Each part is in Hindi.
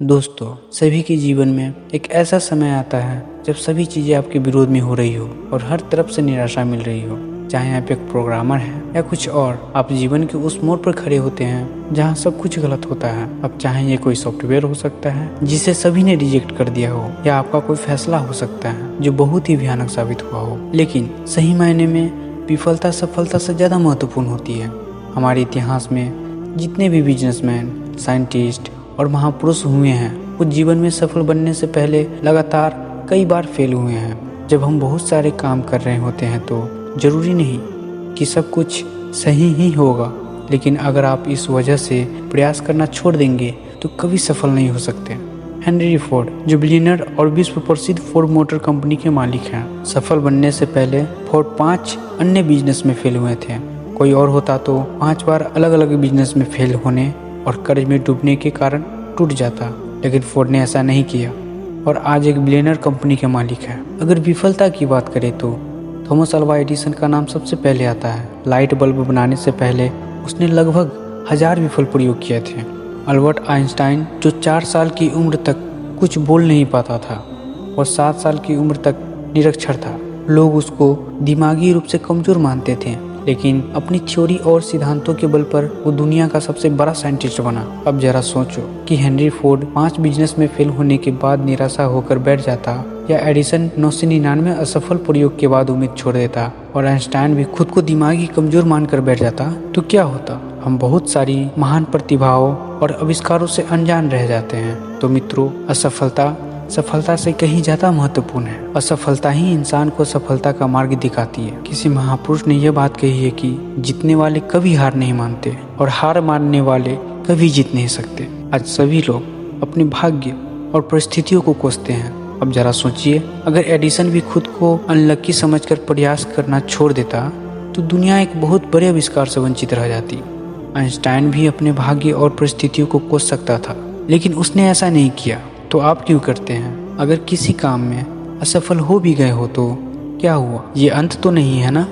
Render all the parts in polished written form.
दोस्तों, सभी के जीवन में एक ऐसा समय आता है जब सभी चीज़ें आपके विरोध में हो रही हो और हर तरफ से निराशा मिल रही हो। चाहे आप एक प्रोग्रामर हैं या कुछ और, आप जीवन के उस मोड़ पर खड़े होते हैं जहां सब कुछ गलत होता है। अब चाहे ये कोई सॉफ्टवेयर हो सकता है जिसे सभी ने रिजेक्ट कर दिया हो, या आपका कोई फैसला हो सकता है जो बहुत ही भयानक साबित हुआ हो। लेकिन सही मायने में विफलता सफलता से ज़्यादा महत्वपूर्ण होती है। हमारे इतिहास में जितने भी बिजनेसमैन, साइंटिस्ट और महापुरुष हुए हैं, वो जीवन में सफल बनने से पहले लगातार कई बार फेल हुए हैं। जब हम बहुत सारे काम कर रहे होते हैं तो जरूरी नहीं कि सब कुछ सही ही होगा, लेकिन अगर आप इस वजह से प्रयास करना छोड़ देंगे तो कभी सफल नहीं हो सकते। हेनरी फोर्ड, जो बिलियनर और विश्व प्रसिद्ध फोर्ड मोटर कंपनी के मालिक हैं, सफल बनने से पहले फोर्ड 5 अन्य बिजनेस में फेल हुए थे। कोई और होता तो 5 बार अलग अलग बिजनेस में फेल होने और कर्ज में डूबने के कारण टूट जाता, लेकिन फोर्ड ने ऐसा नहीं किया और आज एक बिलियनर कंपनी के मालिक है। अगर विफलता की बात करें तो थॉमस अल्वा एडिसन का नाम सबसे पहले आता है। लाइट बल्ब बनाने से पहले उसने लगभग 1000 विफल प्रयोग किए थे। अल्बर्ट आइंस्टाइन, जो 4 साल की उम्र तक कुछ बोल नहीं पाता था और 7 साल की उम्र तक निरक्षर था, लोग उसको दिमागी रूप से कमजोर मानते थे, लेकिन अपनी थ्योरी और सिद्धांतों के बल पर वो दुनिया का सबसे बड़ा साइंटिस्ट बना। अब जरा सोचो कि हेनरी फोर्ड 5 बिजनेस में फेल होने के बाद निराशा होकर बैठ जाता, या एडिसन 999 असफल प्रयोग के बाद उम्मीद छोड़ देता, और आइंस्टाइन भी खुद को दिमागी कमजोर मानकर बैठ जाता, तो क्या होता? हम बहुत सारी महान प्रतिभाओं और आविष्कारों से अनजान रह जाते हैं। तो मित्रों, असफलता सफलता से कहीं ज्यादा महत्वपूर्ण है। असफलता ही इंसान को सफलता का मार्ग दिखाती है। किसी महापुरुष ने यह बात कही है कि जीतने वाले कभी हार नहीं मानते और हार मानने वाले कभी जीत नहीं सकते। आज सभी लोग अपने भाग्य और परिस्थितियों को कोसते हैं। अब जरा सोचिए, अगर एडिसन भी खुद को अनलकी समझकर प्रयास करना छोड़ देता तो दुनिया एक बहुत बड़े आविष्कार से वंचित रह जाती। आइंस्टाइन भी अपने भाग्य और परिस्थितियों को कोस सकता था, लेकिन उसने ऐसा नहीं किया। तो आप क्यों करते हैं? अगर किसी काम में असफल हो भी गए हो तो क्या हुआ? ये अंत तो नहीं है ना?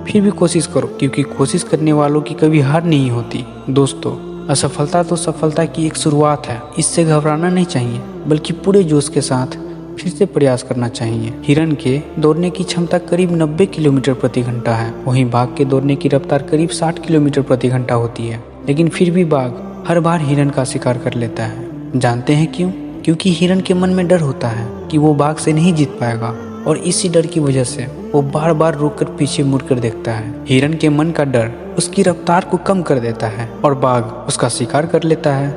फिर भी कोशिश करो, क्योंकि कोशिश करने वालों की कभी हार नहीं होती। दोस्तों, असफलता तो सफलता की एक शुरुआत है। इससे घबराना नहीं चाहिए, बल्कि पूरे जोश के साथ फिर से प्रयास करना चाहिए। हिरन के दौड़ने की क्षमता करीब 90 किलोमीटर प्रति घंटा है, वहीं बाघ के दौड़ने की रफ्तार करीब 60 किलोमीटर प्रति घंटा होती है। लेकिन फिर भी बाघ हर बार हिरन का शिकार कर लेता है। जानते हैं क्यों? क्योंकि हिरन के मन में डर होता है कि वो बाघ से नहीं जीत पाएगा, और इसी डर की वजह से वो बार बार रुककर पीछे मुड़कर देखता है। हिरन के मन का डर उसकी रफ्तार को कम कर देता है और बाघ उसका शिकार कर लेता है।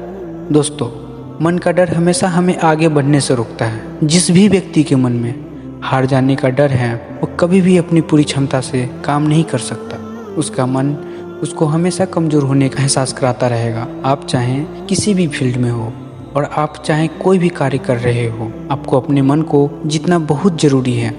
दोस्तों, मन का डर हमेशा हमें आगे बढ़ने से रोकता है। जिस भी व्यक्ति के मन में हार जाने का डर है, वो कभी भी अपनी पूरी क्षमता से काम नहीं कर सकता। उसका मन उसको हमेशा कमजोर होने का एहसास कराता रहेगा। आप चाहे किसी भी फील्ड में हो और आप चाहे कोई भी कार्य कर रहे हो, आपको अपने मन को जीतना बहुत जरूरी है,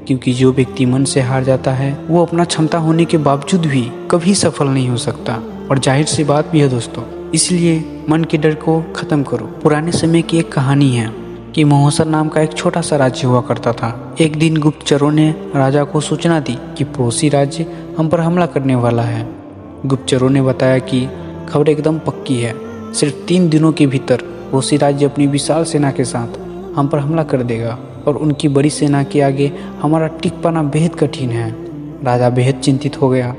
क्योंकि जो व्यक्ति मन से हार जाता है वो अपना क्षमता होने के बावजूद भी कभी सफल नहीं हो सकता। और जाहिर सी बात भी है दोस्तों, इसलिए मन के डर को खत्म करो। पुराने समय की एक कहानी है कि महोसर नाम का एक छोटा सा राज्य हुआ करता था। एक दिन गुप्तचरों ने राजा को सूचना दी कि पड़ोसी राज्य हम पर हमला करने वाला है। गुप्तचरों ने बताया कि खबर एकदम पक्की है, सिर्फ 3 दिनों के भीतर पड़ोसी राज्य अपनी विशाल सेना के साथ हम पर हमला कर देगा, और उनकी बड़ी सेना के आगे हमारा टिक पाना बेहद कठिन है। राजा बेहद चिंतित हो गया।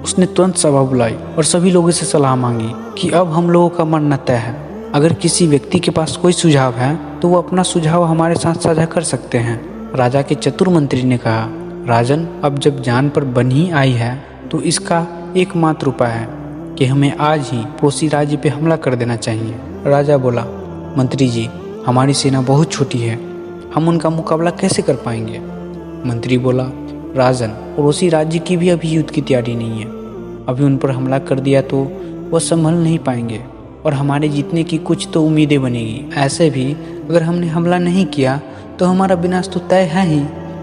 उसने तुरंत सभा बुलाई और सभी लोगों से सलाह मांगी कि अब हम लोगों का मरना तय है। अगर किसी व्यक्ति के पास कोई सुझाव है तो वो अपना सुझाव हमारे साथ साझा कर सकते हैं। राजा के चतुर मंत्री ने कहा, राजन, अब जब जान पर बनी आई है तो इसका एकमात्र उपाय है कि हमें आज ही पड़ोसी राज्य पे हमला कर देना चाहिए। राजा बोला, मंत्री जी, हमारी सेना बहुत छोटी है, हम उनका मुकाबला कैसे कर पाएंगे? मंत्री बोला, राजन, पड़ोसी राज्य की भी अभी युद्ध की तैयारी नहीं है। अभी उन पर हमला कर दिया तो वो संभल नहीं पाएंगे और हमारे जीतने की कुछ तो उम्मीदें बनेगी। ऐसे भी अगर हमने हमला नहीं किया तो हमारा विनाश तो तय है ही,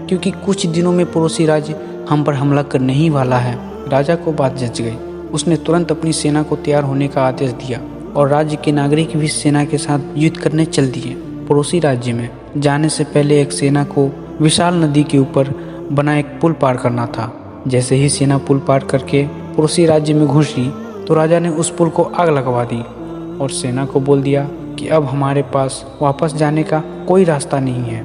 क्योंकि कुछ दिनों में पड़ोसी राज्य हम पर हमला करने ही वाला है। राजा को बात जच गई। उसने तुरंत अपनी सेना को तैयार होने का आदेश दिया और राज्य के नागरिक भी सेना के साथ युद्ध करने चल दिए। पड़ोसी राज्य में जाने से पहले एक सेना को विशाल नदी के ऊपर बना एक पुल पार करना था। जैसे ही सेना पुल पार करके पड़ोसी राज्य में घुसी तो राजा ने उस पुल को आग लगवा दी और सेना को बोल दिया कि अब हमारे पास वापस जाने का कोई रास्ता नहीं है।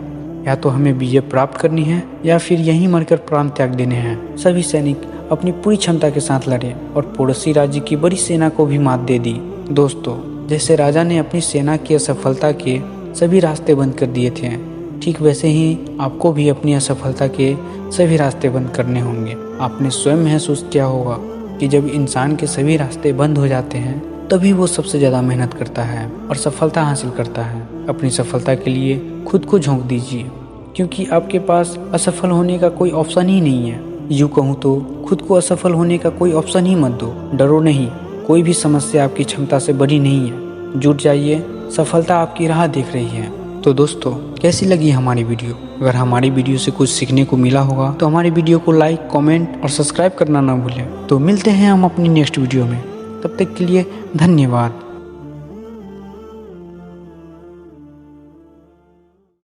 या तो हमें विजय प्राप्त करनी है या फिर यहीं मरकर प्राण त्याग देने हैं। सभी सैनिक अपनी पूरी क्षमता के साथ लड़े और पड़ोसी राज्य की बड़ी सेना को भी मात दे दी। दोस्तों, जैसे राजा ने अपनी सेना की असफलता के सभी रास्ते बंद कर दिए थे, ठीक वैसे ही आपको भी अपनी असफलता के सभी रास्ते बंद करने होंगे। आपने स्वयं महसूस किया होगा कि जब इंसान के सभी रास्ते बंद हो जाते हैं तभी वो सबसे ज़्यादा मेहनत करता है और सफलता हासिल करता है। अपनी सफलता के लिए खुद को झोंक दीजिए, क्योंकि आपके पास असफल होने का कोई ऑप्शन ही नहीं है। यूँ कहूँ तो खुद को असफल होने का कोई ऑप्शन ही मत दो। डरो नहीं, कोई भी समस्या आपकी क्षमता से बड़ी नहीं है। जुट जाइए, सफलता आपकी राह देख रही है। तो दोस्तों, कैसी लगी हमारी वीडियो? अगर हमारी वीडियो से कुछ सीखने को मिला होगा तो हमारी वीडियो को लाइक, कमेंट और सब्सक्राइब करना ना भूलें। तो मिलते हैं हम अपनी नेक्स्ट वीडियो में। तब तक के लिए धन्यवाद।